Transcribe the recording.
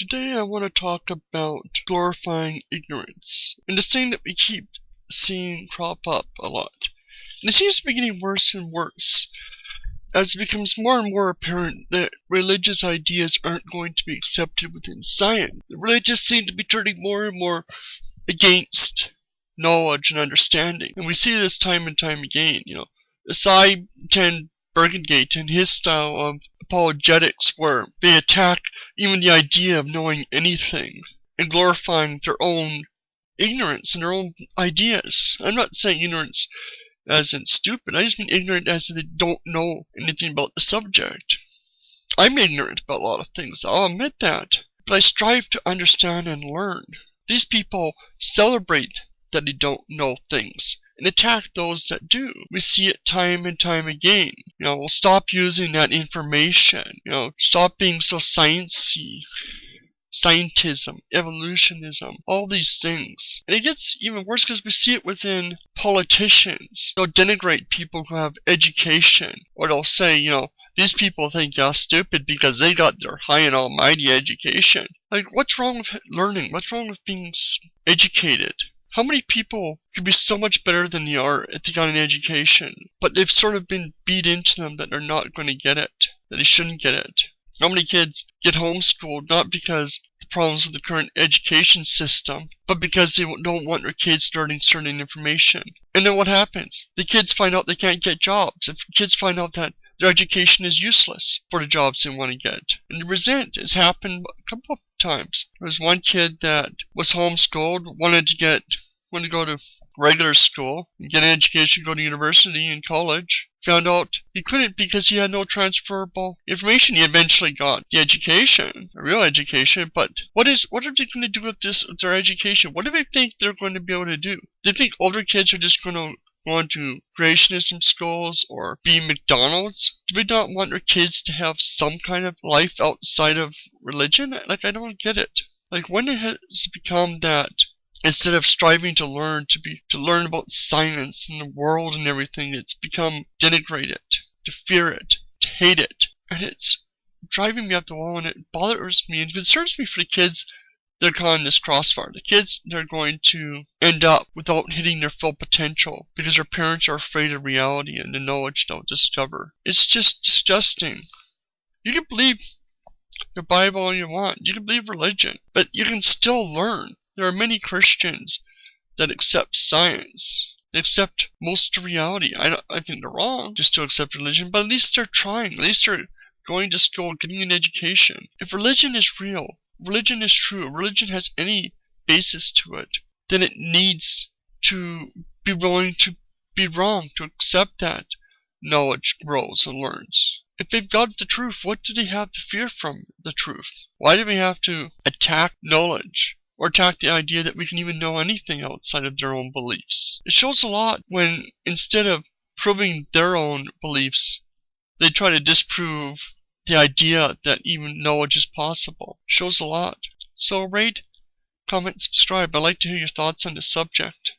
Today I want to talk about glorifying ignorance, and this thing that we keep seeing crop up a lot. And it seems to be getting worse and worse as it becomes more and more apparent that religious ideas aren't going to be accepted within science. The religious seem to be turning more and more against knowledge and understanding. And we see this time and time again, The Cy Ten Bergengate and his style of apologetics where they attack even the idea of knowing anything and glorifying their own ignorance and their own ideas. I'm not saying ignorance as in stupid, I just mean ignorant as in they don't know anything about the subject. I'm ignorant about a lot of things, I'll admit that, but I strive to understand and learn. These people celebrate that they don't know things and attack those that do. We see it time and time again. We'll stop using that information. Stop being so sciencey. Scientism, evolutionism, all these things. And it gets even worse because we see it within politicians. They'll denigrate people who have education. Or they'll say, these people think you're stupid because they got their high and almighty education. Like, what's wrong with learning? What's wrong with being educated? How many people could be so much better than they are if they got an education, but they've sort of been beat into them that they're not going to get it, that they shouldn't get it? How many kids get homeschooled not because of the problems with the current education system, but because they don't want their kids learning certain information? And then what happens? The kids find out they can't get jobs. If kids find out that their education is useless for the jobs they want to get. And the resent has happened a couple of times. There was one kid that was homeschooled, wanted to go to regular school, get an education, go to university and college. Found out he couldn't because he had no transferable information. He eventually got the education, a real education, but what are they going to do with their education? What do they think they're going to be able to do? Do they think older kids are just going to go on to creationism schools or be McDonald's? Do we not want our kids to have some kind of life outside of religion? Like, I don't get it. Like, when it has become that instead of striving to learn about science and the world and everything, it's become denigrate it, to fear it, to hate it. And it's driving me up the wall, and it bothers me and concerns me for the kids that are caught in this crossfire. The kids that are going to end up without hitting their full potential because their parents are afraid of reality and the knowledge they'll discover. It's just disgusting. You can believe the Bible all you want. You can believe religion, but you can still learn. There are many Christians that accept science. They accept most of reality. I think they're wrong just to accept religion, but at least they're trying. At least they're going to school, getting an education. If religion is real, religion is true, religion has any basis to it, then it needs to be willing to be wrong, to accept that knowledge grows and learns. If they've got the truth, what do they have to fear from the truth? Why do we have to attack knowledge? Or attack the idea that we can even know anything outside of their own beliefs? It shows a lot when, instead of proving their own beliefs, they try to disprove the idea that even knowledge is possible. It shows a lot. So rate, comment, subscribe. I'd like to hear your thoughts on this subject.